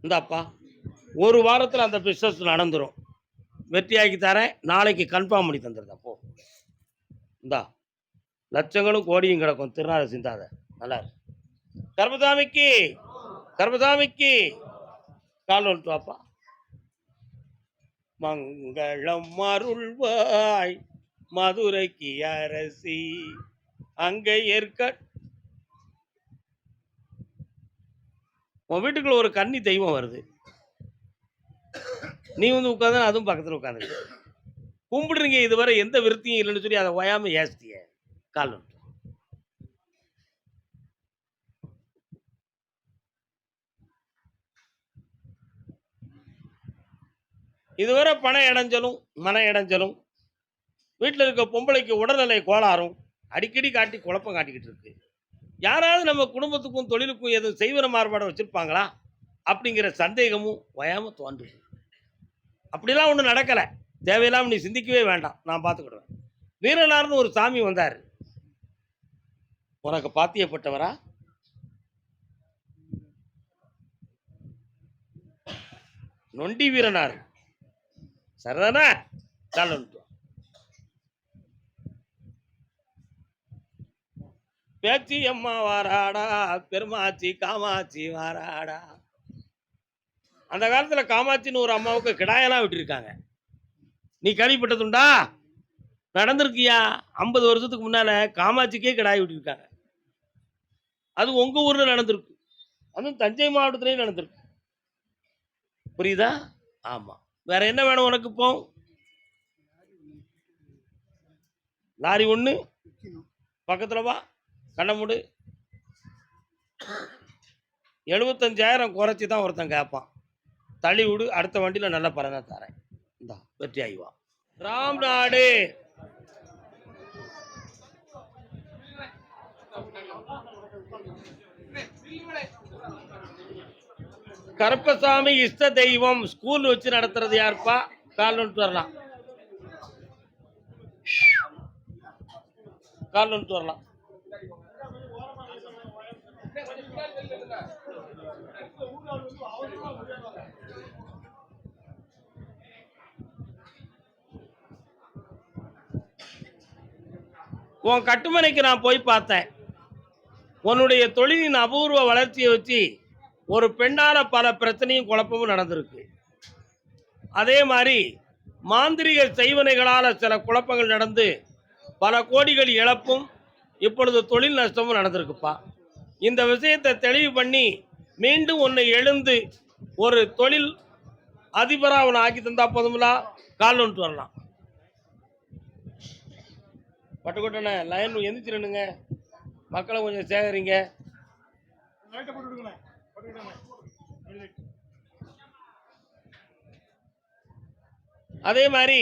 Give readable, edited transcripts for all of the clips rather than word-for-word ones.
இந்தாப்பா, ஒரு வாரத்தில் அந்த பிஸ்னஸ் நடந்துடும். வெற்றியாக்கி தரேன், நாளைக்கு கன்ஃபார்ம் பண்ணி தந்துடுறேன் போ. இந்தா லட்சங்களும் கோடியும் கிடக்கும், திருநாளை சிந்தாத. நல்லா இருக்கு. கர்மசாமிக்கு கர்மசாமிக்கு கால் வந்துட்டு வாப்பா. மங்களம் அருள்வாய் மதுரைக்கு அரசி அங்கே ஏற்க. உன் வீட்டுக்குள்ள ஒரு கன்னி தெய்வம் வருது, நீ வந்து உட்காந்து அதுவும் பக்கத்தில் உட்காந்து கும்பிடுறீங்க. இதுவரை எந்த விருத்தியும் இல்லைன்னு சொல்லி அதை ஓயாம ஏசிய கால் வந்துட்டு. இதுவரை பண இடைஞ்சலும் மன இடைஞ்சலும், வீட்டில் இருக்க பொம்பளைக்கு உடல்நிலை கோளாறும் அடிக்கடி காட்டி குழப்பம் காட்டிக்கிட்டு இருக்கு. யாராவது நம்ம குடும்பத்துக்கும் தொழிலுக்கும் எதுவும் செய்வன மாறுபாடு வச்சிருப்பாங்களா அப்படிங்கிற சந்தேகமும் ஓயாம தோன்றுது. அப்படிலாம் ஒன்றும் நடக்கலை, தேவையில்லாம நீ சிந்திக்கவே வேண்டாம், நான் பார்த்துக்கிடுவேன். வீரனார்னு ஒரு சாமி வந்தார், உனக்கு பாத்தியப்பட்டவரா? நொண்டி வீரனார் சரிதானே? பேச்சி அம்மா வாராடா, பெருமாச்சி காமாட்சி வாராடா. அந்த காலத்துல காமாட்சின்னு ஒரு அம்மாவுக்கு கிடாயெல்லாம் விட்டுருக்காங்க, நீ கேள்விப்பட்டதுண்டா? நடந்திருக்கியா? 50 வருஷத்துக்கு முன்னால காமாட்சிக்கே கிடாய் விட்டுருக்காங்க. அது உங்க ஊர்ல நடந்திருக்கு, அதுவும் தஞ்சை மாவட்டத்திலேயே நடந்திருக்கு. புரியுதா? ஆமா. வேற என்ன வேணும் உனக்கு? இப்போ லாரி ஒண்ணு பக்கத்துல வா, கண்ண மூடு. 75,000 குறைச்சி தான் ஒருத்தன் கேட்பான், தள்ளி விடு, அடுத்த வண்டியில் நல்ல பலனை தரேன். இந்தா வெற்றி ஆகிவா. ராம்நாடு கருப்பசாமி இஷ்ட தெய்வம் ஸ்கூல் வச்சு நடத்துறது யாருப்பா? கால் வந்துட்டு வரலாம், கால் வந்துட்டு வரலாம். உன் கட்டுமனைக்கு நான் போய் பார்த்தேன். உன்னுடைய தொழிலின் அபூர்வ வளர்ச்சியை வச்சு ஒரு பெண்ணால பல பிரச்சனையும் குழப்பமும் நடந்திருக்கு. அதே மாதிரி மாந்திரிக செய்வனைகளால் சில குழப்பங்கள் நடந்து பல கோடிகள் இழப்பும் இப்பொழுது தொழில் நஷ்டமும் நடந்திருக்குப்பா. இந்த விஷயத்தை தெளிவு பண்ணி மீண்டும் உன்னை எழுந்து ஒரு தொழில் அதிபராக அவனை ஆக்கி தந்தா போதுங்களா? கால் வந்துட்டு வரலாம். பட்டுக்கோட்டனை லைன் எந்திரிச்சிருங்க, மக்களை கொஞ்சம் சேகரிங்க. அதே மாதிரி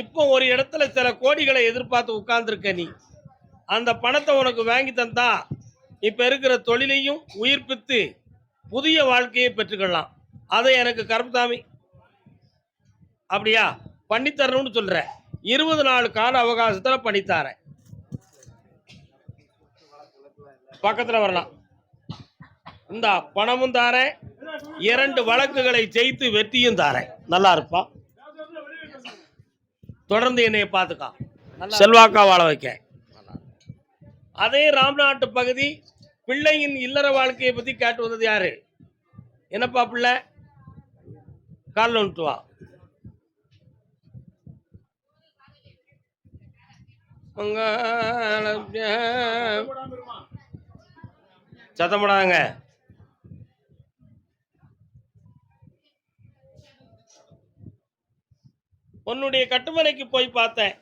இப்போ ஒரு இடத்துல சில கோடிகளை எதிர்பார்த்து உட்கார்ந்துருக்க நீ, அந்த பணத்தை உனக்கு வாங்கி தந்தா இப்ப இருக்கிற தொழிலையும் உயிர்ப்பித்து புதிய வாழ்க்கையை பெற்றுக்கொள்ளலாம். அதை எனக்கு கருப்பசாமி அப்படியா பண்ணித்தரணும்னு சொல்ற. 20 நாள் கால அவகாசத்தில் பண்ணித்தாரேன், பக்கத்தில் வரலாம். இந்த பணமும் தாரேன், 2 வழக்குகளை ஜெயித்து வெற்றியும் தாரேன். நல்லா இருப்பா, தொடர்ந்து என்னைய பார்த்துக்கா, செல்வாக்கா வாழ வைக்க. அதே ராம்நாட்டு பகுதி பிள்ளையின் இல்லற வாழ்க்கையை பத்தி கேட்டு வந்தது யாரு? என்னப்பா பிள்ளை? கால் வந்துட்டு வா. சத்தப்படாங்க. உன்னுடைய கட்டுமனைக்கு போய் பார்த்தேன்,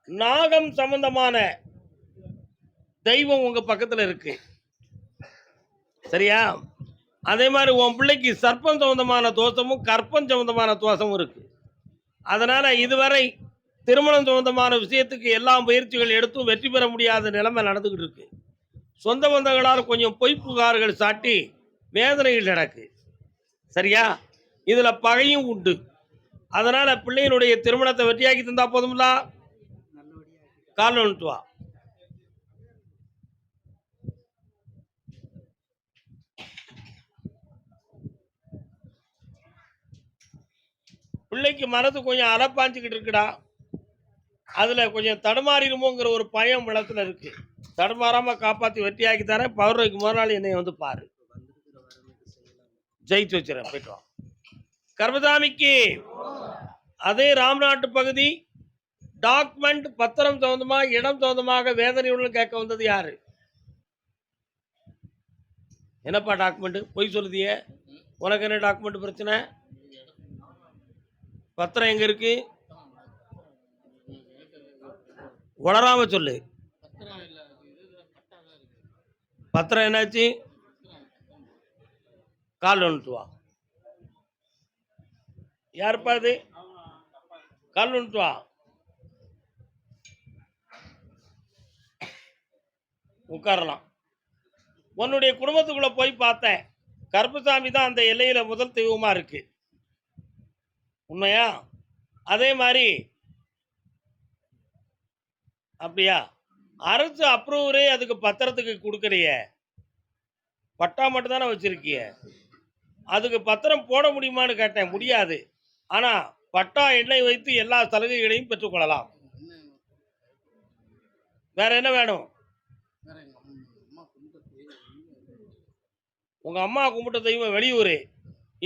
நாகம் சம்பந்தமான தெய்வம் உங்க பக்கத்துல இருக்கு, சரியா? அதே மாதிரி உன் பிள்ளைக்கு சர்ப்பம் சம்பந்தமான தோஷமும் கற்பம் சம்பந்தமான தோஷமும் இருக்கு. அதனால இதுவரை திருமணம் சம்பந்தமான விஷயத்துக்கு எல்லா முயற்சிகள் எடுத்தும் வெற்றி பெற முடியாத நிலைமை நடந்துகிட்டு இருக்கு. சொந்த பந்தங்களால் கொஞ்சம் பொய் புகார்கள் சாட்டி வேதனைகள் நடக்கு, சரியா? இதுல பகையும் உண்டு. அதனால பிள்ளையினுடைய திருமணத்தை வெற்றியாக்கி தந்தா போதும்ல, கால் வந்துட்டு வா. பிள்ளைக்கு மனது கொஞ்சம் அலப்பாஞ்சுக்கிட்டு இருக்குடா, அதுல கொஞ்சம் தடுமாறிடுமோங்கிற ஒரு பயம் இடத்துல இருக்கு. தடுமாறாம காப்பாத்தி வெற்றியாக்கி தரேன். பௌர்ணமிக்கு முதல் நாள் என்னை வந்து பாரு, ஜெயிச்சு வச்சிடறேன். போயிட்டு வா. கர்மசாமிக்கு அதே ராம்நாட்டு பகுதி டாக்குமெண்ட் பத்திரம் சம்பந்தமா இடம் சம்பந்தமாக வேதனையுடன் கேட்க வந்தது யாரு? என்னப்பா டாக்குமெண்ட்? பொய் சொல்லுதியே, உனக்கு என்ன டாக்குமெண்ட் பிரச்சனை? பத்திரம் எங்க இருக்கு? உளராம சொல்லு. பத்திரம் என்னாச்சு? கால் வந்துட்டு வா. யாருப்பா அது? கால் வந்துட்டு வா. உட்காரலாம். உன்னுடைய குடும்பத்துக்குள்ள போய் பார்த்தேன். கருப்பசாமி தான் அந்த எல்லையில முதல் தெய்வமா இருக்கு. உண்மையா? அதே மாதிரி அப்படியா? அரசு அப்ரூவரே அதுக்கு பத்திரத்துக்கு கொடுக்கறிய, பட்டா மட்டும் தானே வச்சிருக்கிய. அதுக்கு பத்திரம் போட முடியுமான்னு கேட்டேன். முடியாது. ஆனா பட்டா எண்ணை வைத்து எல்லா சலுகைகளையும் பெற்றுக்கொள்ளலாம். வேற என்ன வேணும்? உங்க அம்மா கும்பிட்ட தெய்வம் வெளியூர்,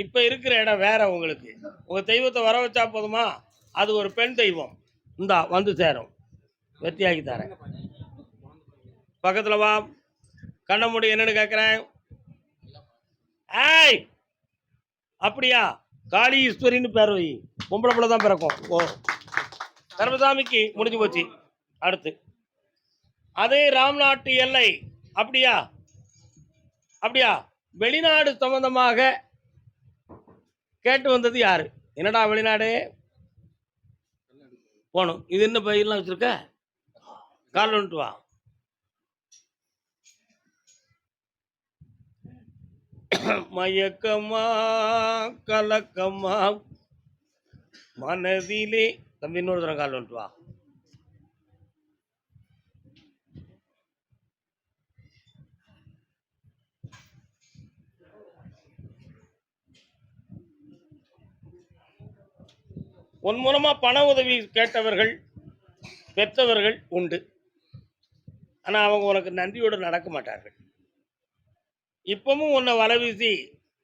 இப்ப இருக்கிற இடம் வேற. உங்களுக்கு உங்க தெய்வத்தை வர வச்சா போதுமா? அது ஒரு பெண் தெய்வம். இந்தா வந்து சேரும், வெற்றியாக்கி தரேன். பக்கத்துல வா. கண்ண மூடி. என்னன்னு கேட்கிறேன்? ஏய், அப்படியா? காளி ஈஸ்வரின்னு பேர் வை. பொம்பளை பிள்ளை தான் பிறக்கும். ஓ, கர்மசாமிக்கு முடிஞ்சு போச்சு. அடுத்து அதே ராம்நாட்டு எல்லை. அப்படியா? அப்படியா? வெளிநாடு சம்பந்தமாக கேட்டு வந்தது யாரு? என்னடா வெளிநாடு போகணும்? இது என்ன பயிரெல்லாம் வச்சிருக்க? கால் வந்துட்டு வா. மயக்கமா கலக்கமா மனதிலே. தம்பி இன்னொரு தரம் கால் வந்துட்டு வா. உன் மூலமா பண உதவி கேட்டவர்கள் பெற்றவர்கள் உண்டு. ஆனா அவங்க உனக்கு நன்றியோடு நடக்க மாட்டார்கள். இப்பவும் உன்னை வலை வீசி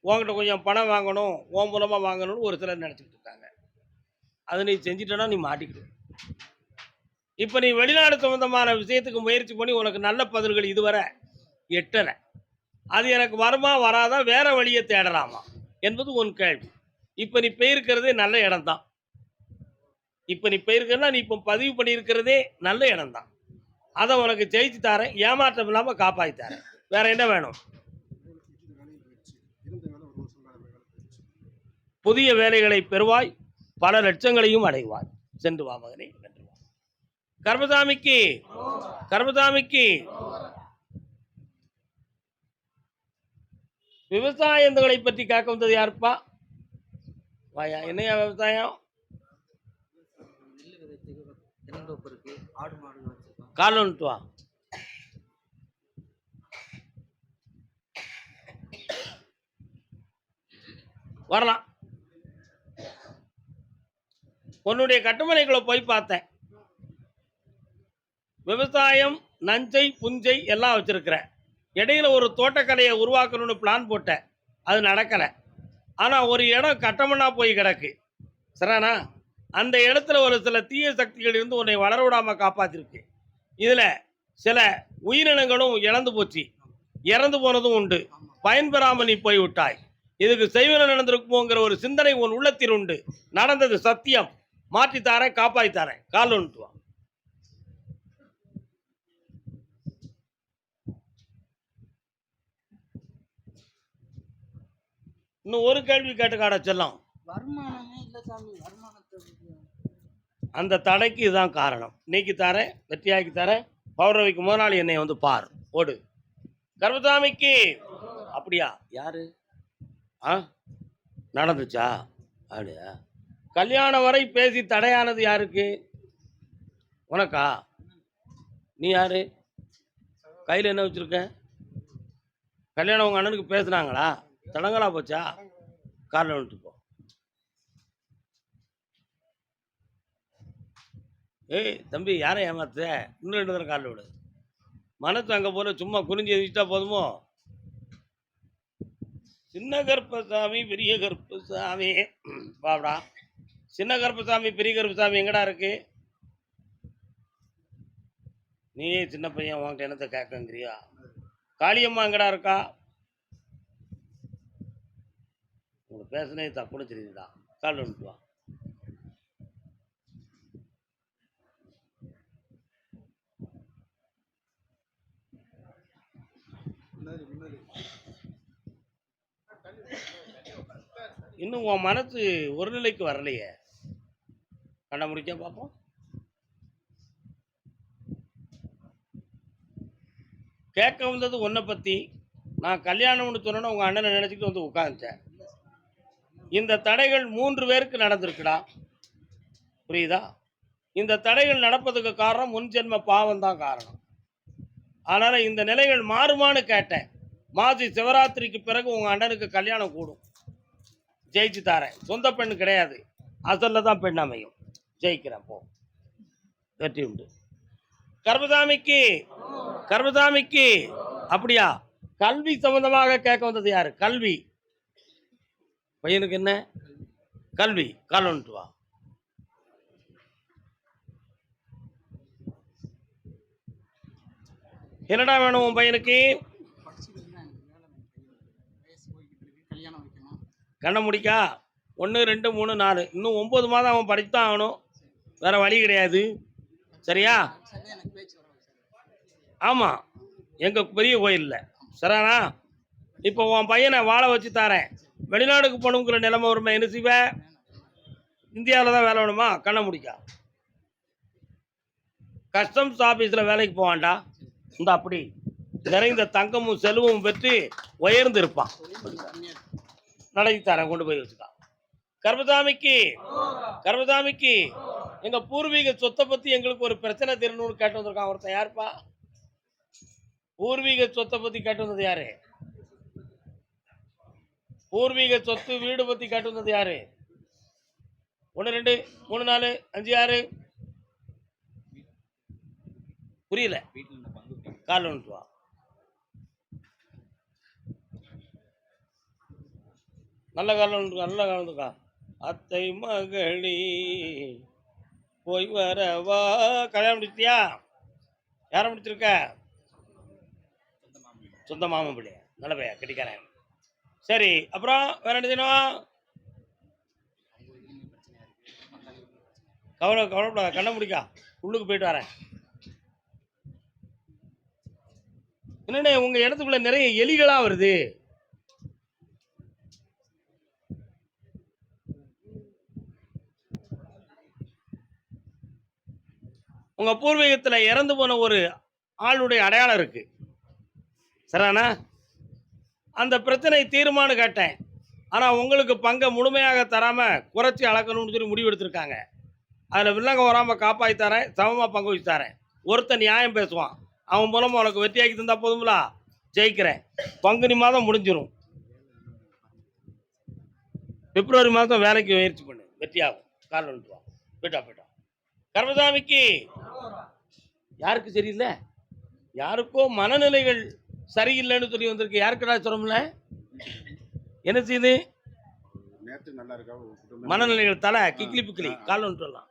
உன்கிட்ட கொஞ்சம் பணம் வாங்கணும், உன் மூலமா வாங்கணும்னு ஒரு சிலர் நினைச்சுக்கிட்டு இருக்காங்க. அதை நீ செஞ்சிட்டனா நீ மாட்டிக்கிடு. இப்ப நீ வெளிநாடு சம்பந்தமான விஷயத்துக்கு முயற்சி பண்ணி உனக்கு நல்ல பதில்கள் இதுவரை எட்டலை. அது எனக்கு வருமா வராதா, வேற வழியை தேடலாமா என்பது உன் கேள்வி. இப்ப நீ போயிருக்கிறதே நல்ல இடம் தான். இப்ப நீ போயிருக்கிறதா, நீ இப்ப பதிவு பண்ணியிருக்கிறதே நல்ல இடம் தான். அதை உனக்கு ஜெயிச்சு தரேன், ஏமாற்றம் இல்லாம காப்பாற்றி தரேன். வேற என்ன வேணும்? புதிய வேலைகளை பெறுவாய், பல லட்சங்களையும் அடைவாய். சென்று வா மகனே, வென்று வா. கர்மசாமிக்கு கர்மசாமிக்கு விவசாயங்களை பற்றி கேட்க வந்தது யாருப்பா? வாயா. என்னையா விவசாயம்? கால் வந்துட்டு வா. வரலாம். உன்னுடைய கட்டுமனைக்குள்ள போய் பார்த்தேன். விவசாயம், நஞ்சை, புஞ்சை எல்லாம் வச்சிருக்கிறேன். இடையில ஒரு தோட்டக்கலையை உருவாக்கணும்னு பிளான் போட்டேன். அது நடக்கலை. ஆனால் ஒரு இடம் கட்டமனா போய் கிடக்கு. சரிண்ணா? அந்த இடத்துல ஒரு சில தீய சக்திகள் இருந்து உன்னை வளர விடாமல் காப்பாற்றிருக்கு. இதில் சில உயிரினங்களும் இழந்து போச்சு, இறந்து போனதும் உண்டு. பயன்பெறாமல் நீ போய்விட்டாய். இதுக்கு செய்வன நடந்திருக்குமோங்கிற ஒரு சிந்தனை உன் உள்ளத்தில் உண்டு. நடந்தது சத்தியம். மாற்றித்தாரேன், காப்பாற்றித்தாரேன். கால் வந்துட்டு வா. இன்னும் ஒரு கேள்வி கேட்டு காட செல்லம். அந்த தடைக்கு இதுதான் காரணம். இன்னைக்கு தரேன், வெற்றியாக்கி தரேன். பௌர்ணமிக்கு முதல் நாள் என்னை வந்து பார். ஓடு. கர்மசாமிக்கு. அப்படியா? யாரு? நடந்துச்சா? அப்படியா? கல்யாணம் வரை பேசி தடையானது யாருக்கு? உனக்கா? நீ யாரு? கையில் என்ன வச்சிருக்க? கல்யாணம் உங்க அண்ணனுக்கு பேசுனாங்களா? தடங்களா போச்சா? காரில் வந்துட்டு போ. ஏய் தம்பி, யாரை ஏமாத்துற? இன்னும் 2 தடவை காலில் விடு. மனசு அங்கே போல சும்மா குறிஞ்சி எதிர்த்தா போதுமோ? சின்ன கருப்பசாமி பெரிய கருப்பசாமி பாடா. சின்ன கருப்பசாமி பெரிய கருப்பசாமி எங்கடா இருக்கு? நீயே சின்ன பையன், உன்கிட்ட என்னத்தை கேட்கங்கிறியா? காளியம்மா எங்கடா இருக்கா? உங்களுக்கு பேசுனே தப்புன்னு தெரியுதுடா. காலில் விட்டு வா. இன்னும் உன் மனசு ஒரு நிலைக்கு வரலையே. கண்ண முடிக்க பார்ப்போம். கேட்க வந்தது உன்னை பற்றி. நான் கல்யாணம்னு சொன்னேன்னா உங்கள் அண்ணனை நினச்சிக்கிட்டு வந்து உட்காந்துட்டேன். இந்த தடைகள் 3 பேருக்கு நடந்திருக்குடா. புரியுதா? இந்த தடைகள் நடப்பதுக்கு காரணம் முன் ஜென்ம பாவம் தான் காரணம். அதனால் இந்த நிலைகள் மாறுமான்னு கேட்டேன். மாசி சிவராத்திரிக்கு பிறகு உங்கள் அண்ணனுக்கு கல்யாணம் கூடும். ஜெயிச்சு தாரேன். சொந்த பெண் கிடையாது, அசலில் தான் பெண் அமையும். ஜெயிக்கிறேன், போ. வெற்றி உண்டு. கர்மசாமிக்கு கர்மசாமிக்கு அப்படியா? கல்வி சம்பந்தமாக கேட்க வந்தது யாரு? கல்வி. பையனுக்கு என்ன கல்வி? கால் வந்துட்டு வா. என்னடா வேணும் உன் பையனுக்கு? கண்ண முடிக்கா 1 2 3 4 இன்னும் 9 மாதம் அவன் படித்தான் ஆகணும். வேற வழி கிடையாது. சரியா? ஆமாம், எங்கள் பெரிய கோயிலில். சரிண்ணா? இப்போ உன் பையனை வாழ வச்சு தரேன். வெளிநாடுக்கு போகணுங்கிற நிலைமை வருமா? என்ன செய்வ? இந்தியாவில் தான் வேலை வேணுமா? கண்ண முடிக்கா. கஸ்டம்ஸ் ஆஃபீஸில் வேலைக்கு போவான்டா. இந்த அப்படி நிறைந்த தங்கமும் செல்வமும் பெற்று உயர்ந்து இருப்பான். நடத்தி தரேன், கொண்டு போய் வச்சுக்கான். கர்மசாமிக்கு கர்மசாமிக்கு எங்கள் பூர்வீக சொத்தை பற்றி எங்களுக்கு ஒரு பிரச்சனை தெரியணும்னு கேட்டு வந்திருக்கான் ஒருத்தன். யாருப்பா? பூர்வீக சொத்தை பற்றி கேட்டு வந்தது யாரு? பூர்வீக சொத்து வீடு பற்றி கேட்டு வந்தது யாரு? 1 2 3 4 5 6 புரியல. கால் வந்துட்டு வா. நல்ல காலம் வந்துருக்கா, நல்ல காலம் வந்துருக்கா. அத்தை மகளி போய் வரவா. கல்யாணம் முடிச்சியா? யாரை முடிச்சிருக்க? சொந்த மாமன் பிள்ளைய. நல்ல பையா, கட்டிக்காரன். சரி, அப்புறம் வேற என்ன செய்யணும்? கவலைப்படாத, கண்ண முடிக்கா. உள்ளுக்கு போயிட்டு வரேன். என்னண்ணே உங்க இடத்துக்குள்ள நிறைய எலிகளா வருது. உங்க பூர்வீகத்தில் இறந்து போன ஒரு ஆளுடைய அடையாளம் இருக்கு. சரிண்ணா? அந்த பிரச்சனை தீர்மானம் கேட்டேன். ஆனால் உங்களுக்கு பங்கை முழுமையாக தராமல் குறைச்சி அளக்கணும்னு சொல்லி முடிவு எடுத்திருக்காங்க. அதில் வில்லங்க வராமல் காப்பாற்றி தரேன், சமமாக பங்கு வச்சு தரேன். ஒருத்தன் நியாயம் பேசுவான், அவன் மூலமாக உனக்கு வெற்றியாக்கி தந்தா போதுங்களா? ஜெயிக்கிறேன். பங்குனி மாதம் முடிஞ்சிடும். பிப்ரவரி மாதம் வேலைக்கு முயற்சி பண்ணு, வெற்றியாகும். கால் வந்துட்டு வா. போயிட்டா. கர்மசாமிக்கு யாருக்கு சரியில்லை? யாருக்கோ மனநிலைகள் சரியில்லைன்னு சொல்லி வந்திருக்கு. யாருக்குடா சொல்ல? என்ன செய்யுது? மனநிலைகள் தலை கிக்கிலி பிக்கிலி. கால் வந்துட்டு வரலாம்.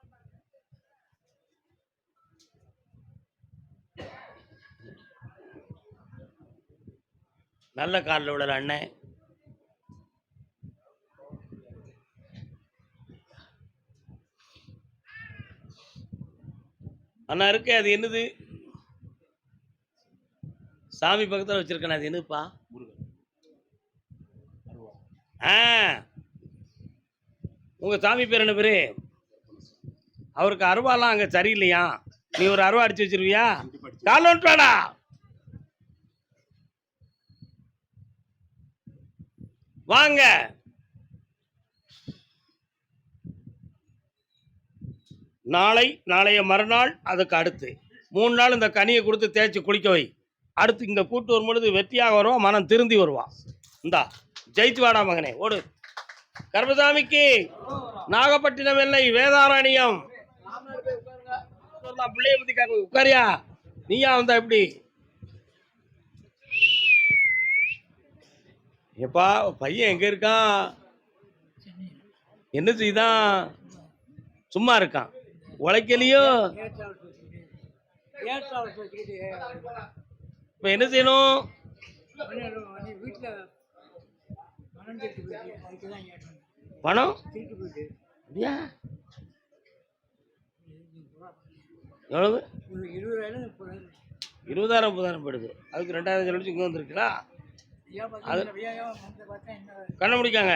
நல்ல காலில் விடல அண்ணன். அண்ணா இருக்கு. அது என்னது? சாமி பக்கத்தில் வச்சிருக்கேன். அது என்னதுப்பா? உங்க சாமி பேர் என்ன பேரு? அவருக்கு அருவாலாம் அங்க சரியில்லையா? நீ ஒரு அருவா அடிச்சு வச்சிருவியா? கால் வந்துட்டாடா. வாங்க. நாளைய மறுநாள், அதுக்கு அடுத்து 3 நாள் இந்த கனியை கொடுத்து தேய்ச்சி குளிக்க வை. அடுத்து இங்கே கூட்டு வரும்பொழுது வெற்றியாக வருவான், மனம் திருந்தி வருவான். இந்தா ஜெயிச்சு வாடா மகனே, ஓடு. கர்மசாமிக்கு நாகப்பட்டினம் எல்லை வேதாரண்யம். சொல்லலாம். பிள்ளைய பத்தி கேட்க உட்காரியா? நீயா வந்தா எப்படி? எப்பா பையன் எங்க இருக்கான்? என்ன செய்தான்? சும்மா இருக்கான். உழைக்கலையோ? இப்ப என்ன செய்யணும்? பணம் அப்படியா? எவ்வளவு? 20,000 30,000 போயிடுது. அதுக்கு 2,000 செலவழிச்சு இங்க வந்துருக்கா? அது கண்ண முடிக்காங்க.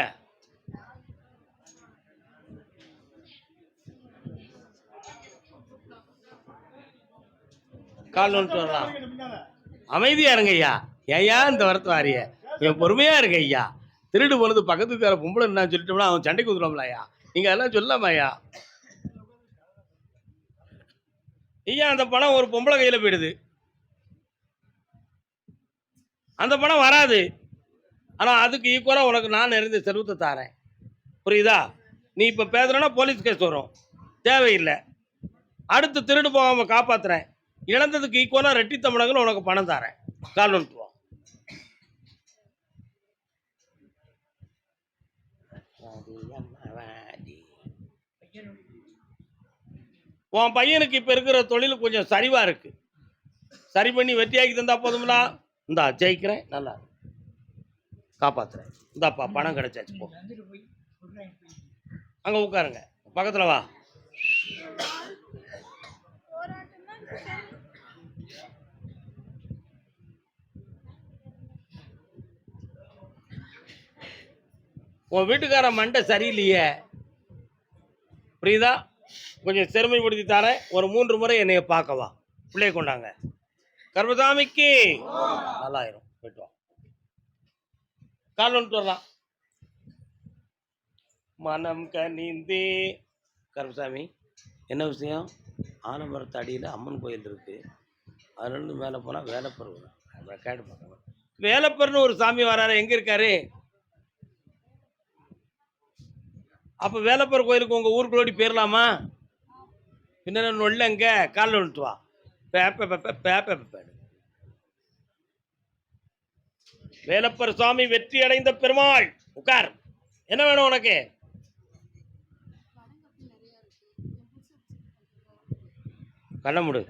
கால் வந்துட்டு வரலாம். அமைதியா இருங்க ஐயா. ஏயா இந்த வரத்து வாரிய என் பொறுமையா இருங்க ஐயா. திருடு போனது பக்கத்துக்கு பொம்பளை நான் சொல்லிட்டோம்னா அவன் சண்டைக்கு ஊத்துறாங்களா ஐயா? நீங்க அதெல்லாம் சொல்லாமா ஐயா? ஐயா அந்த பணம் ஒரு பொம்பளை கையில போயிடுது. அந்த பணம் வராது. ஆனா அதுக்கு ஈக்குவலா உனக்கு நான் நிறைந்த செல்வத்தை தாரேன். புரியுதா? நீ இப்ப பேசுறனா போலீஸ் கேஸ் வரும். தேவையில்லை. அடுத்து திருடு போகாம காப்பாத்துறேன். இழந்ததுக்கு ஈக்குவலா ரெட்டித்த மடங்குல உனக்கு பணம் தாரேன். கால் வந்துட்டு உன் பையனுக்கு இப்ப இருக்கிற தொழில் கொஞ்சம் சரிவா இருக்கு. சரி பண்ணி வெற்றியாக்கி தந்தா போதுங்களா? இந்தா ஜெயிக்கிறேன், நல்லா காப்பாத்துறேன். இந்தாப்பா பணம் கிடைச்சாச்சு. போ அங்க உட்காருங்க, பக்கத்துல வா. உன் வீட்டுக்கார மண்டை சரியில்லையே, புரியுதா? கொஞ்சம் சிறுமைப்படுத்தி தரேன். ஒரு 3 முறை என்னைய பார்க்கவா. பிள்ளைய கொண்டாங்க. கர்மசாமிக்கு நல்லாயிரும். போயிட்டு வா. கால் வந்துட்டு வரலாம். மனம் கனிந்தே. கருமசாமி என்ன விஷயம்? ஆலமரத்து அடியில் அம்மன் கோயில் இருக்கு. அதுலேருந்து மேலே போனால் வேலப்பர் வரும். கேட்டு பார்க்கணும். வேலப்பர்னு ஒரு சாமி வராரு, எங்கே இருக்காரு? அப்போ வேலப்பர் கோயிலுக்கு உங்கள் ஊருக்குள்ளோடி போயிடலாமா? பின்ன நொல்லங்க காலில் வந்துட்டு வா. வேலப்பர் சுவாமி வெற்றி அடைந்த பெருமாள். உட்கார். என்ன வேணும் உனக்கு? கண்ண முடு.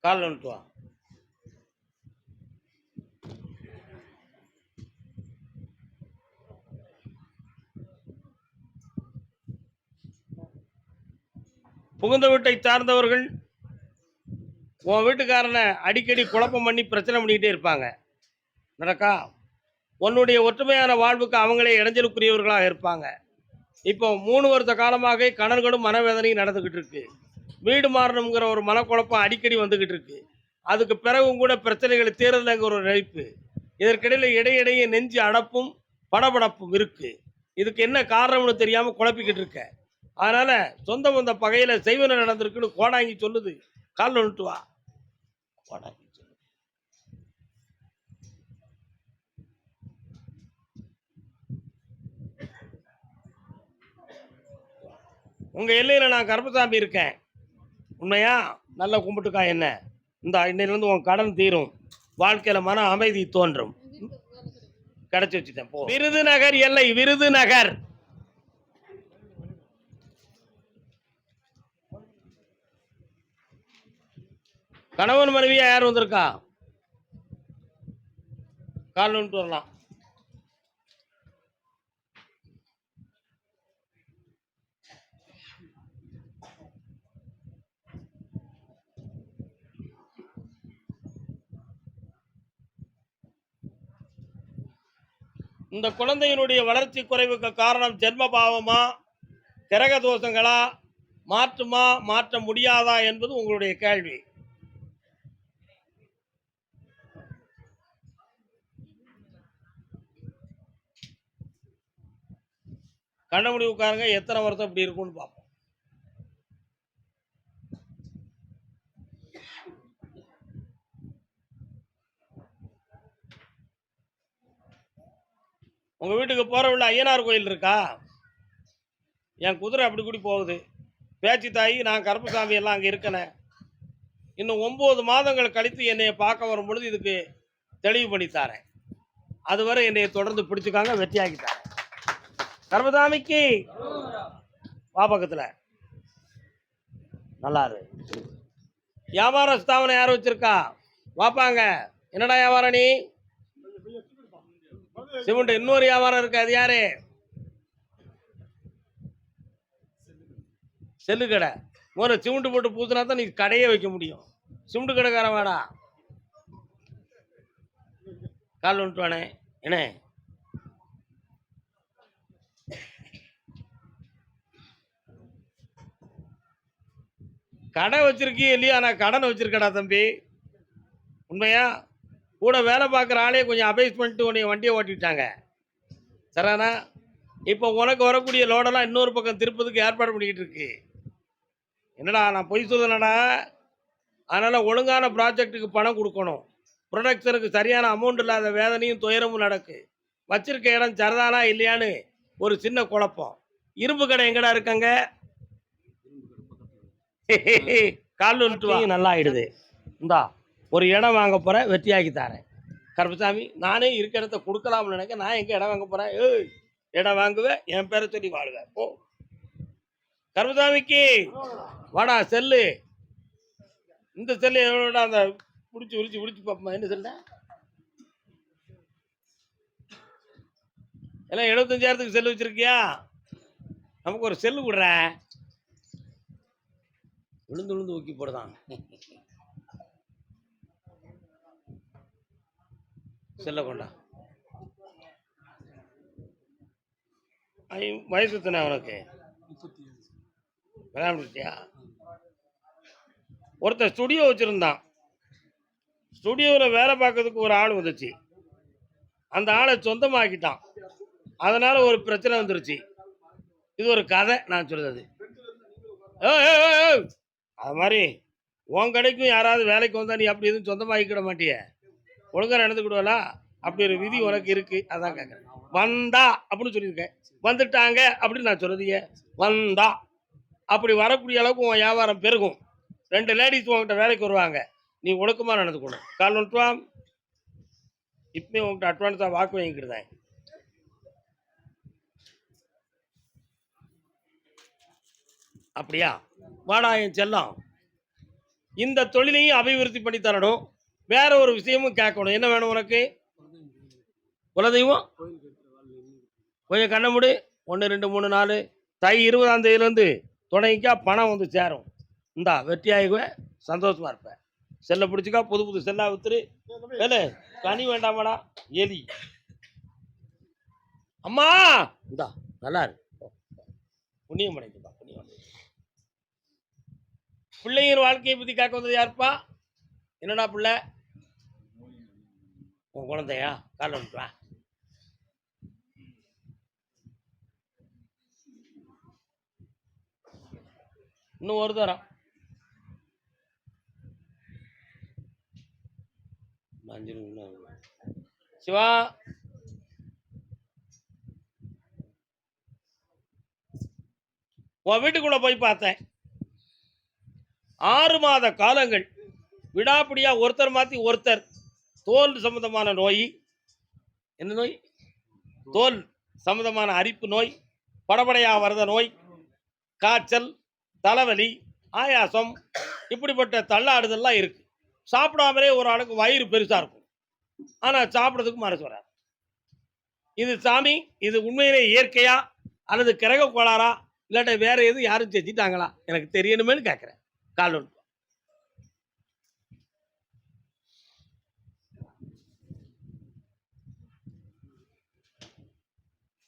காலில் வந்துட்டு வா. புகுந்த வீட்டை சார்ந்தவர்கள் உன் வீட்டுக்காரனை அடிக்கடி குழப்பம் பண்ணி பிரச்சனை பண்ணிக்கிட்டே இருப்பாங்க. நடக்கா? உன்னுடைய ஒற்றுமையான வாழ்வுக்கு அவங்களே இடைஞ்சலுக்குரியவர்களாக இருப்பாங்க. இப்போ 3 வருஷ காலமாக கணவர்களும் மனவேதனையும் நடந்துகிட்டு இருக்கு. வீடு மாறணுங்கிற ஒரு மனக்குழப்பம் அடிக்கடி வந்துகிட்டு இருக்கு. அதுக்கு பிறகும் கூட பிரச்சனைகளை தீரலைங்கிற ஒரு நினைப்பு. இதற்கிடையில் இடையிடையே நெஞ்சு அடப்பும் படபடப்பும் இருக்கு. இதுக்கு என்ன காரணம்னு தெரியாம குழப்பிக்கிட்டு இருக்க. அதனால சொந்த பந்த பகையில செய்வன நடந்திருக்குன்னு கோடாங்கி சொல்லுது. கால் வந்துட்டு வா. கோடாங்கி சொல்லு. உங்க எல்லையில நான் கருப்பசாமி இருக்கேன். உண்மையா? நல்லா கும்பிட்டுக்கா. என்ன இந்த இன்னையிலிருந்து உன் கடன் தீரும். வாழ்க்கையில மன அமைதி தோன்றும். கிடைச்சி வச்சுட்டேன். போ. விருதுநகர் எல்லை, விருதுநகர். கணவன் மனைவியா யார் வந்திருக்கா? கால் வந்துட்டு வரலாம். இந்த குழந்தையினுடைய வளர்ச்சி குறைவுக்கு காரணம் ஜென்ம பாவமா, கிரக தோஷங்களா, மாற்றுமா மாற்ற முடியாதா என்பது உங்களுடைய கேள்வி. கண்ணமுடி உட்காருங்க. எத்தனை வருஷம் இப்படி இருக்கும்னு பார்ப்போம். உங்க வீட்டுக்கு போற உள்ள ஐயனார் கோயில் இருக்கா? என் குதிரை அப்படி கூடி போகுது. பேச்சு தாயி நான் கருப்பசாமி எல்லாம் அங்கே இருக்கனே. இன்னும் 9 மாதங்கள் கழித்து என்னைய பார்க்க வரும் பொழுது இதுக்கு தெளிவு பண்ணி தாரேன். அதுவரை என்னைய தொடர்ந்து பிடிச்சுக்காங்க, வெற்றியாக்கிட்டாங்க. கருப்பசாமிக்கு வா பக்கத்துல. நல்லா இரு. வியாபார ஸ்தாபனம் யார் வச்சிருக்கா? வாப்பாங்க. என்னடா வியாபாரம் நீ? சிமெண்ட். இன்னொரு வியாபாரம் இருக்கு, அது யாரு? செல்லு கடை. முதல்ல சிமெண்ட் போட்டு பூசினா தான் நீ கடையே வைக்க முடியும். சிமெண்ட் கடைக்காரன் வேடா. கால் வந்துட்டுவானே என்ன? கடை வச்சிருக்கீ இல்லையா? நான் கடன் வச்சிருக்கடா தம்பி. உண்மையா? கூட வேலை பார்க்குற ஆளே கொஞ்சம் அபேஸ் பண்ணிட்டு உன்னை வண்டியை ஓட்டிட்டாங்க. சரிண்ணா? இப்போ உனக்கு வரக்கூடிய லோடெல்லாம் இன்னொரு பக்கம் திருப்பதுக்கு ஏற்பாடு பண்ணிக்கிட்டு இருக்கு. என்னடா நான் பொய் சொல்லலடா. அதனால் ஒழுங்கான ப்ராஜெக்ட்டுக்கு பணம் கொடுக்கணும். ப்ரொடக்ஷனுக்கு சரியான அமௌண்ட் இல்லாத வேதனையும் துயரமும் நடக்கு. வச்சிருக்க இடம் சரிதானா இல்லையான்னு ஒரு சின்ன குழப்பம். இரும்பு கடை எங்கடா இருக்காங்க? கால் விட்டுவா, நல்லா ஆயிடுது. இந்தா ஒரு இடம் வாங்க போகிறேன், வெற்றியாக்கி தரேன். கருப்பசாமி, நானே இருக்க இடத்த கொடுக்கலாம்னு நினைக்க. நான் எங்கே இடம் வாங்க போகிறேன்? ஏய், இடம் வாங்குவேன், என் பேரை சொல்லி வாழுவேன். போ. கருப்பசாமிக்கு வாடா. செல்லு. இந்த செல்லு எவ்வளோடா? அந்த பிடிச்சி விழிச்சு பார்ப்போமா? என்ன செல்ல எல்லாம் 75,000க்கு செல்லு வச்சிருக்கியா? நமக்கு ஒரு செல்லு விடுற. விழுந்து ஊக்கி போடுதான். செல்ல கொண்டா. வயசு தானே அவனுக்கு? விளையாண்டுட்டியா? ஒருத்தர் ஸ்டுடியோ வச்சிருந்தான். ஸ்டுடியோவில் வேலை பார்க்கறதுக்கு ஒரு ஆள் வந்துச்சு. அந்த ஆளை சொந்தமாக்கிட்டான். அதனால ஒரு பிரச்சனை வந்துருச்சு. இது ஒரு கதை நான் சொல்றது. அது மாதிரி உன் கடைக்கும் யாராவது வேலைக்கு வந்தா நீ அப்படி எதுவும் சொந்தமாக்கிட மாட்டிய? ஒழுங்கா நடந்துக்கிடுவலா? அப்படி ஒரு விதி உனக்கு இருக்கு. அதான் கேட்குறேன். வந்தா அப்படின்னு சொல்லியிருக்கேன். வந்துட்டாங்க அப்படின்னு நான் சொல்றதுங்க. வந்தா அப்படி வரக்கூடிய அளவுக்கு உன் வியாபாரம் பெருகும். 2 லேடிஸ் உங்ககிட்ட வேலைக்கு வருவாங்க. நீ ஒழுக்கமாக நடந்துக்கணும். கால் வந்துட்டுவான். இப்பயும் உங்கள்கிட்ட அட்வான்ஸாக வாக்கு வாங்கிக்கிட்டுதான். அப்படியா? வாடா என் செல்லம். இந்த தொழிலையும் அபிவிருத்தி பண்ணி தரணும். வேற ஒரு விஷயமும் கேட்கணும். என்ன வேணும் உனக்கு? குலதெய்வம் கொஞ்சம் கண்ண முடி. 1 2 3 4 தை 20ஆம் தேதியிலேருந்து தொடங்கிக்கா பணம் வந்து சேரும். இந்தா வெற்றியாகுவேன், சந்தோஷமா இருப்பேன். செல்லை பிடிச்சிக்கா. புது செல்லா வித்துரு. வேலை கனி வேண்டாமாடா எலி. அம்மா இந்தா நல்லா இருக்கு. புண்ணியம் அடைக்குதா? புண்ணியம் அடைக்குது. பிள்ளைங்க வாழ்க்கையை பற்றி கேட்க வந்தது யாருப்பா? என்னடா பிள்ளை? உன் குழந்தையா? கால வந்துட்டா. இன்னும் ஒரு தரம். 5 நிமிஷம். சிவா, உன் வீட்டுக்குள்ள போய் பார்த்தேன். 6 மாத காலங்கள் விடாப்பிடியா ஒருத்தர் மாற்றி ஒருத்தர் தோல் சம்பந்தமான நோய். என்ன நோய்? தோல் சம்பந்தமான அரிப்பு நோய், படபடையா வரத நோய், காய்ச்சல், தலைவலி, ஆயாசம், இப்படிப்பட்ட தள்ளாடுதல்லாம் இருக்கு. சாப்பிடாமலே ஒரு ஆளுக்கு வயிறு பெருசா இருக்கும். ஆனா சாப்பிட்றதுக்கு மனசு வராது. இது சாமி, இது உண்மையிலே இயற்கையா அல்லது கிரக கோளாறா இல்லாட்ட வேற எதுவும் யாரும் செஞ்சிட்டாங்களா எனக்கு தெரியணுமேனு கேட்கிறேன். கால் ஒன்று.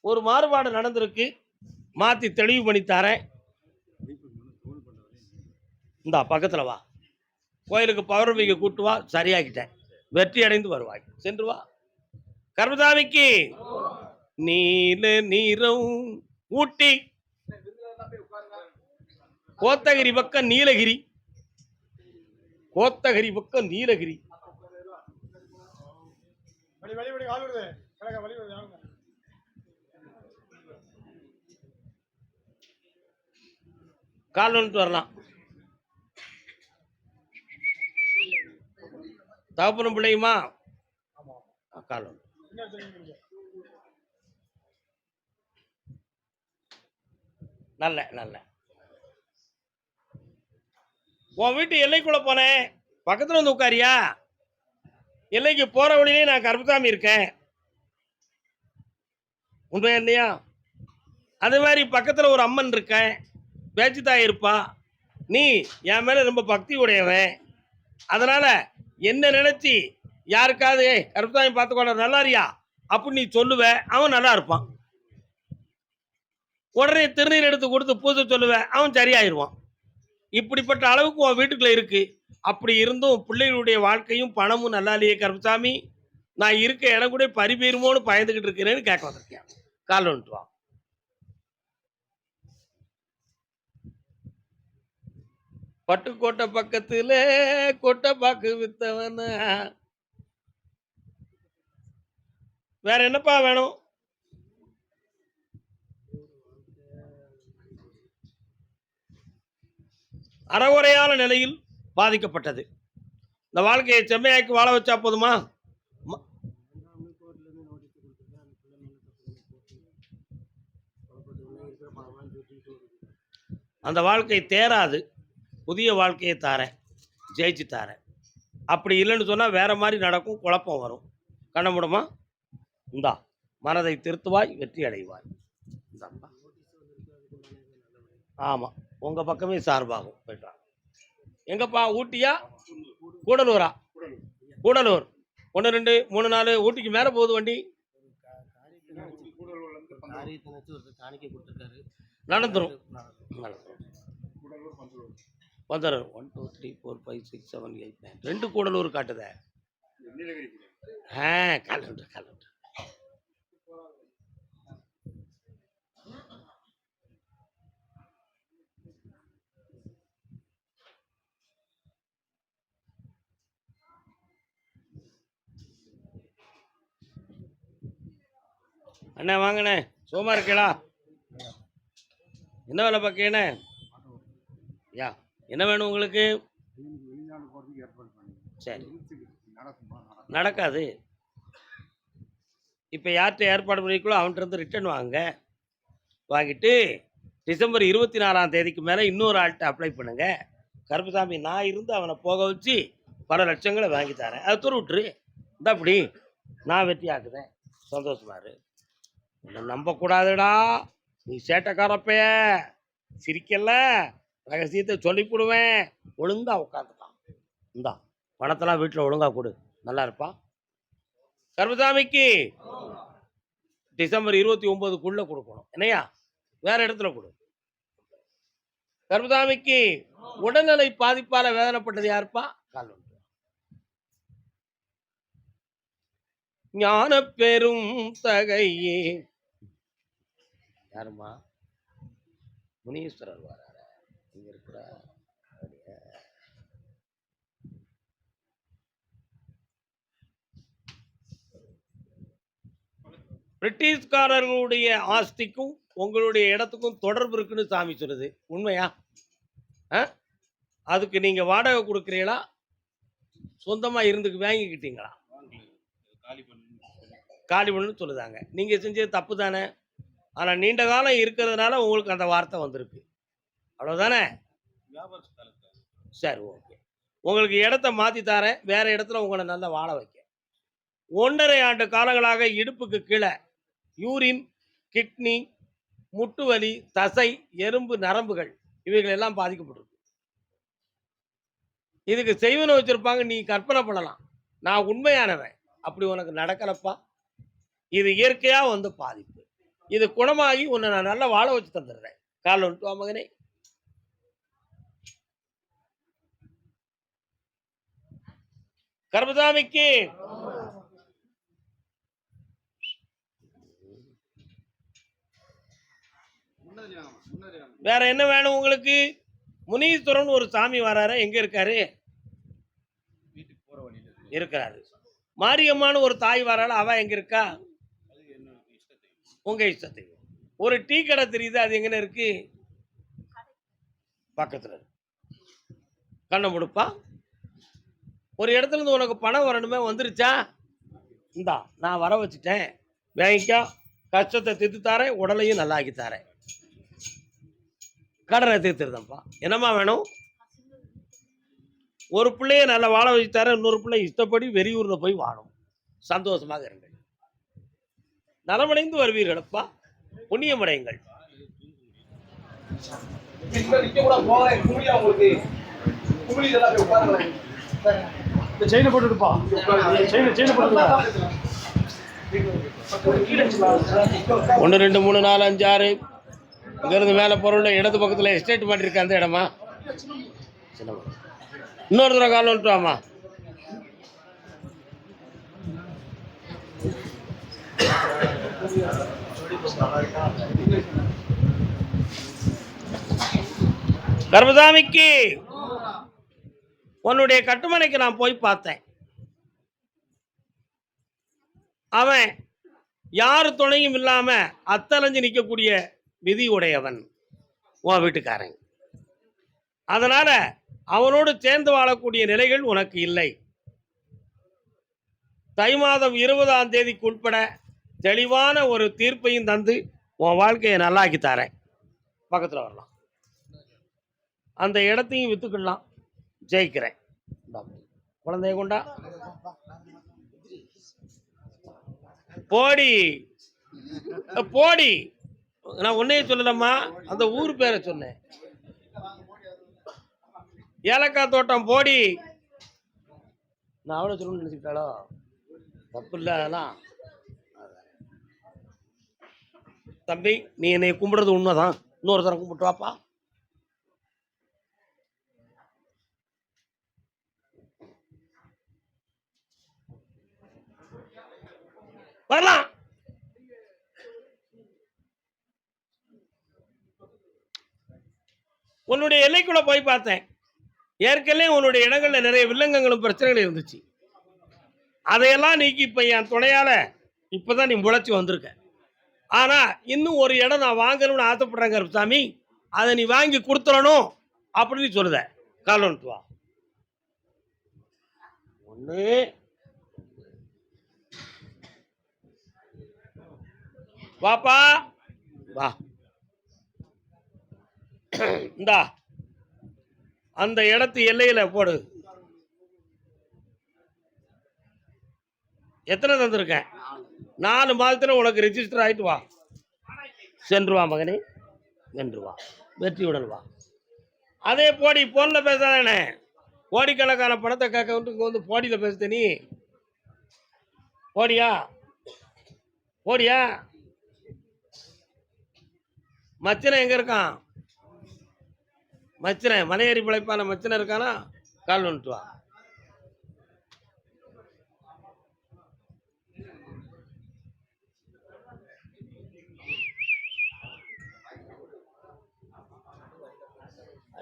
ஒரு மாறுபாடு நடந்திருக்கு. மாத்தி தெளிவு பண்ணி தரேன். இந்தா பக்கத்துல வா. கோயிலுக்கு பௌர்ணமிக்கு கூட்டு வா. சரியாக்கிட்டேன். வெற்றி அடைந்து வருவாய். சென்று வா. கருப்பசாமிக்கு நீல நீரம் ஊட்டி கோத்தகிரி பக்கம் நீலகிரி, கோத்தகிரி பக்கம் நீலகிரி. கால் வந்துட்டு வரலாம். தகப்பனும் பிள்ளையுமா கால் வந்து நல்ல நல்ல உன் வீட்டு எல்லைக்குள்ள போனேன், பக்கத்துல வந்து உட்காரியா? எல்லைக்கு போற வழியிலே நான் கருப்புசாமி இருக்கேன், உண்மையா இல்லையா? அது மாதிரி பக்கத்துல ஒரு அம்மன் இருக்கேன், பேச்சுத்தாய் இருப்பா. நீ என் மேல ரொம்ப பக்தி உடையவன், அதனால என்ன நினைச்சு யாருக்காவது கருப்புசாமி பார்த்துக்கொள்ள நல்லா இருக்கியா அப்படின்னு நீ சொல்லுவ, அவன் நல்லா இருப்பான். உடனே திருநீர் எடுத்து கொடுத்து பூஜை சொல்லுவேன், அவன் சரியாயிருவான். இப்படிப்பட்ட அளவுக்கு உன் வீட்டுக்குள்ள இருக்கு. அப்படி இருந்தும் பிள்ளைகளுடைய வாழ்க்கையும் பணமும் நல்லா இல்லையே கருப்புசாமி, நான் இருக்க இடம் கூட பறிபெறுமோன்னு பயந்துகிட்டு இருக்கிறேன்னு கேட்க வந்திருக்கேன். கால் வந்துட்டு வா. பட்டுக்கோட்டை பக்கத்துல கொட்டை பாக்கு வித்தவன, வேற என்னப்பா வேணும்? அறகுறையான நிலையில் பாதிக்கப்பட்டது. இந்த வாழ்க்கையை செம்மையாக்கி வாழ வச்சா போதுமா? அந்த வாழ்க்கை தேராது. புதிய வாழ்க்கையை தாரேன், ஜெயிச்சு தாரேன். அப்படி இல்லைன்னு சொன்னா வேற மாதிரி நடக்கும், குழப்பம் வரும். கண்ண முடமா இந்தா, மனதை திருத்துவாய், வெற்றி அடைவாய். ஆமா, உங்க பக்கமே சார்பாகும். போயிட்டான். எங்கப்பா, ஊட்டியா கூடலூரா? கூடலூர் 1 2 3 4 ஊட்டிக்கு மேல போகுது வண்டி. நடந்துரும் வந்துடும். 1 2 3 4 5 6 7 8 9 2 கூடலூர் காட்டுத. காலண்டு காலண்டு. அண்ணா வாங்கண்ணே, சும்மா இருக்கீங்களா? என்ன வேலை பார்க்கண்ணே? யா, என்ன வேணும் உங்களுக்கு? சரி, நடக்காது. இப்போ யார்கிட்ட ஏற்பாடு பண்ணிக்கலோ அவன்கிட்ட இருந்து ரிட்டர்ன் வாங்கிட்டு டிசம்பர் 24ஆம் தேதிக்கு மேலே இன்னொரு ஆள்கிட்ட அப்ளை பண்ணுங்க. கருப்புசாமி நான் இருந்து அவனை போக வச்சு பல லட்சங்களை வாங்கி தரேன். அதை துரு விட்டுரு. இந்த அப்படி நான் வெற்றி ஆக்குதேன். சந்தோஷமாரு. உன்னை நம்பக்கூடாதுடா, நீ சேட்டைக்காரப்பைய, சிரிக்கல, ரகசியத்தை சொல்லிவிடுவேன். ஒழுங்கா உட்காந்துட்டான். இந்தா பணத்தெல்லாம் வீட்டில் ஒழுங்கா கொடு, நல்லா இருப்பா. கருப்புசாமிக்கு டிசம்பர் 29க்குள்ள கொடுக்கணும். என்னையா, வேற இடத்துல கொடு. கருப்புசாமிக்கு உடல்நிலை பாதிப்பால வேதனைப்பட்டது யாருப்பா? கால் வந்து ஞான பெரும் தகையே யாருமா? முனீஸ்வரர் வராரு. இங்க இருக்கிற பிரிட்டிஷ்காரர்களுடைய ஆஸ்திக்கும் உங்களுடைய இடத்துக்கும் தொடர்பு இருக்குன்னு சாமி சொல்லுது. உண்மையா? அதுக்கு நீங்க வாடகை கொடுக்குறீங்களா, சொந்தமா இருந்துக்கு வாங்கிக்கிட்டீங்களா? காலி பண்ணுன்னு சொல்லுதாங்க. நீங்க செஞ்சது தப்பு தானே. ஆனா நீண்ட காலம் இருக்கிறதுனால உங்களுக்கு அந்த வார்த்தை வந்திருக்கு, அவ்வளவுதானே? சரி, ஓகே. உங்களுக்கு இடத்த மாத்தி தரேன், வேற இடத்துல உங்களை நல்லா வாழ வைக்க. 1.5 ஆண்டு காலங்களாக இடுப்புக்கு கீழே யூரின், கிட்னி, முட்டு வலி, தசை, எறும்பு, நரம்புகள் இவைகள் எல்லாம் பாதிக்கப்பட்டிருக்கு. இதுக்கு செய்வன வச்சிருப்பாங்க, நீ கற்பனை பண்ணலாம். நான் உண்மையானவன், அப்படி உனக்கு நடக்கலப்பா. இது இயற்கையா வந்து பாதிப்பு. இது குணமாகி உன்னை நான் நல்லா வாழ வச்சு தந்துடுறேன். கால் வந்துட்டு வா மகனே. கருப்புசாமிக்கு வேற என்ன வேணும் உங்களுக்கு? முனீஸ்வரன் ஒரு சாமி வராரு, எங்க இருக்காரு? இருக்கிறாரு. மாரியம்மான்னு ஒரு தாய் வராள், அவ எங்க இருக்கா? உங்க இஷ்டத்தை. ஒரு டீ கடை தெரியுது, அது எங்க இருக்கு? பக்கத்துல கண்ணை முடுப்பா. ஒரு இடத்துல இருந்து உனக்கு பணம் வரணுமே, வந்துருச்சா? இந்தா நான் வர வச்சுட்டேன், வாங்கிக்கோ. கஷ்டத்தை தீர்த்து தாரேன், உடலையும் நல்லா ஆக்கி தாரேன். கடனை தீர்த்துருதப்பா. என்னம்மா வேணும்? ஒரு பிள்ளைய நல்லா வாழ வச்சு தரேன், இன்னொரு பிள்ளை இஷ்டப்படி வெறியூர்ல போய் வாழும். சந்தோஷமாக இருங்கள், நலமடைந்து வருவீர்களப்பா. புண்ணியமடைங்கள். செயினை போட்டுப்பா. 1 2 3 4 5 6 இங்கிருந்து மேலே பொருள் இடது பக்கத்தில் எஸ்டேட் பண்ணிருக்க அந்த இடமா? இன்னொரு தடவை காலம் விட்டுவாமா. கர்மசாமிக்கு உன்னுடைய கட்டுமனைக்கு நான் போய் பார்த்தேன். அவன் யாரு துணையும் இல்லாம அத்தலைஞ்சு நிற்கக்கூடிய விதி உடையவன் உன் வீட்டுக்காரன். அதனால அவனோடு சேர்ந்து வாழக்கூடிய நிலைகள் உனக்கு இல்லை. தை மாதம் 20ஆம் தேதிக்கு உட்பட தெளிவான ஒரு தீர்ப்பையும் தந்து உன் வாழ்க்கையை நல்லாக்கி தரேன். பக்கத்தில் வரலாம், அந்த இடத்தையும் வித்துக்கலாம், ஜெயிக்கிறேன். குழந்தைய கொண்டா போடி போடி. நான் ஒன்னையே சொல்லலம்மா, அந்த ஊர் பேரை சொன்னேன். ஏலக்காய் தோட்டம் போடி. நான் அவ்வளோ சொல்லணும்னு நினைச்சுக்கிட்டாலோ? தப்பு இல்லை அதெல்லாம். தம்பி, நீ என்னை கும்பிடுறது உண்மைதான், இன்னொரு தரம் கும்பிட்டு வாப்பா. வரலாம். உன்னுடைய எல்லைக்குள்ள போய் பார்த்தேன். ஏற்கனவே உன்னுடைய இடங்கள்ல நிறைய வில்லங்கங்களும் பிரச்சனைகள் இருந்துச்சு. அதையெல்லாம் நீக்கி இப்ப என் துணையால இப்பதான் நீ முளைச்சி வந்திருக்க. ஆனா இன்னும் ஒரு இடம் நான் வாங்கணும்னு ஆசைப்படுறேன் கருப்பசாமி, அதை நீ வாங்கி கொடுத்துடணும் அப்படின்னு சொல்லுத. காலம் வா. ஒண்ணு வாப்பா வா. இந்தா அந்த இடத்து எல்லையில போடு. எத்தனை தந்திருக்கேன்? 4 மாதத்துல உனக்கு ரெஜிஸ்டர் ஆயிட்டு வா. சென்று வா மகனே, வென்று வா, வெற்றியுடன் வா. அதே போடி, போன்ல பேசாதானே, கோடிக்கணக்கான பணத்தை கேட்க வந்து போடியில பேசுத நீ. போடியா போடியா. மச்சனை எங்க இருக்கான்? மச்சனை மலையேறி பிழைப்பான மச்சனை இருக்கானா? கால் வந்துட்டு வா.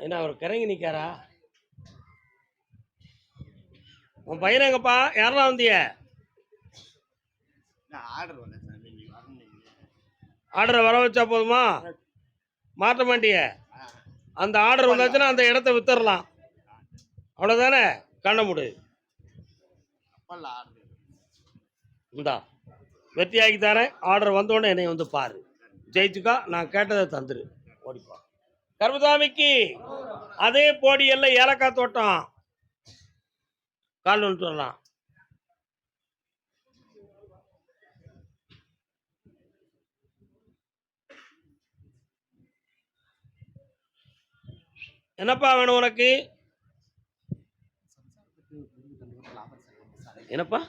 என்ன அவர் கிறங்கி நிற்காரா? உன் பையன் எங்கப்பா? யாரெல்லாம் வந்திய? ஆர்டரை வர வச்சா போதுமா? மாற்ற மாட்டிய? அந்த ஆர்டர் வந்தாச்சுன்னா அந்த இடத்த வித்துடலாம், அவ்வளோதானே? கண்ண முடு. இந்தா வெற்றியாக்கி தரேன். ஆர்டர் வந்தோடனே என்னை வந்து பாரு, ஜெயிச்சுக்கா. நான் கேட்டதை தந்துரு, ஓடிப்பா. கர்மசாமிக்கு அதே போடி எல்லாம் ஏலக்காய் தோட்டம். கால் வந்துட்டு வரலாம். என்னப்பா வேணும் உனக்கு? என்னப்பா?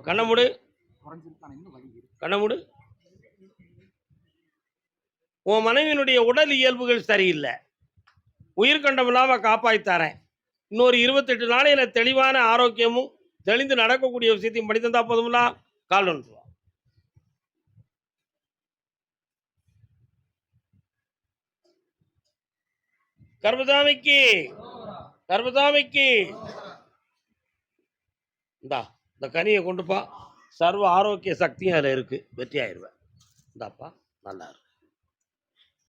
கண்ணமுடு, கண்ணமுடு. உன் மனைவியினுடைய உடல் இயல்புகள் சரியில்லை, உயிர்கண்டம் இல்லாம காப்பாற்றித்தரேன். இன்னொரு 28 நாளையில தெளிவான ஆரோக்கியமும் தெளிந்து நடக்கக்கூடிய விஷயத்தையும் பண்ணி தந்தா போதுங்களா? கால் ஒன்று. கர்மசாமிக்கு கர்மசாமிக்கு இந்தா இந்த கனியை கொண்டுப்பா. சர்வ ஆரோக்கிய சக்தியும் அதில் இருக்கு, வெற்றி ஆயிடுவேன். இந்தாப்பா, நல்லா இருக்கு.